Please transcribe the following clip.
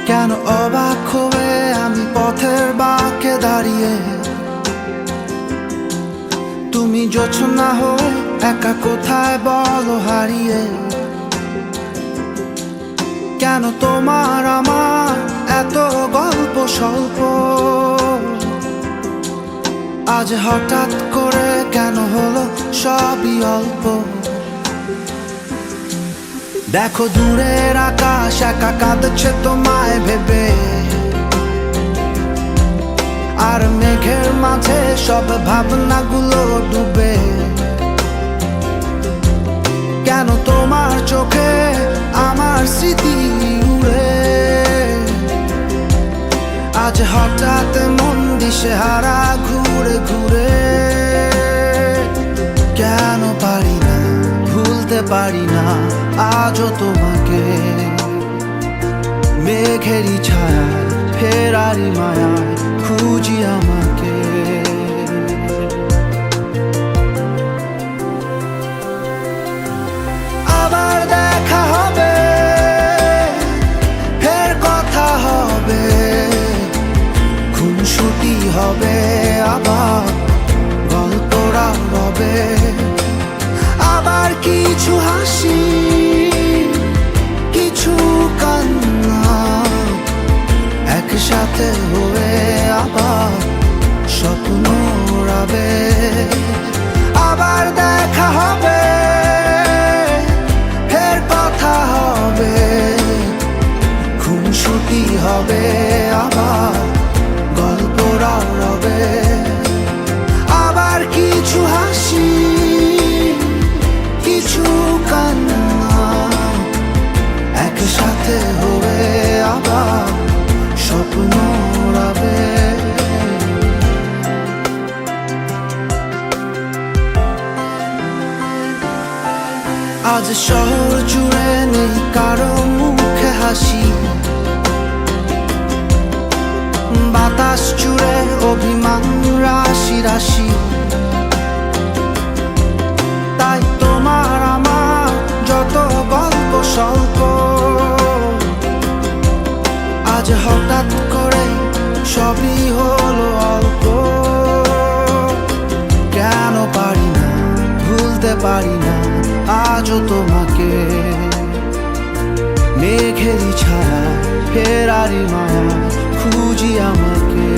কেন অবাক হয়ে আমি পথের বাঁকে দাঁড়িয়ে, তুমি জোছনা হয়ে একা কোথায় বলো হারিয়ে। কেন তোমার আমার এত গল্প স্বল্প, আজ হঠাৎ করে কেন হলো সবই অল্প। দেখো দূরের আকাশ একা কাঁদছে তোমায় ভেবে, আর মেঘের মাঝে সব ভাবনাগুলো ডুবে। কেন তোমার চোখে আমার স্মৃতি উড়ে, আজ হঠাৎ মন দিশেহারা ঘুরে ঘুরে। কেন পারি না ভুলতে পারি না আজও তোমাকে, মেঘেরই ছায়া ফেরারি মায়া খুঁজি আমাকে। আবার দেখা হবে, ফের কথা হবে, খুনসুটি হবে, আবার গল্পরা রবে। আবার কিছু হাসি কিছু কান্না একসাথে হয়ে আবার স্বপ্ন উড়াবে। আবার দেখা হবে, ফের কথা হবে, খুনসুটি হবে, আবার গল্পরা রবে। আবার কিছু হাসি কিছু কান্না একসাথে হবে, আবার স্বপ্ন উড়াবে। আজ শহর জুড়ে নেই কারো মুখে হাসি, বাতাস জুড়ে অভিমান রাশি রাশি। তাই তোমার আমার যত গল্প স্বল্প, আজ হঠাৎ করে সবই হলো অল্প। কেন পারি না ভুলতে পারি না আজও তোমাকে, মেঘেরই ছায়া ফেরারি মায়া খুঁজি আমাকে।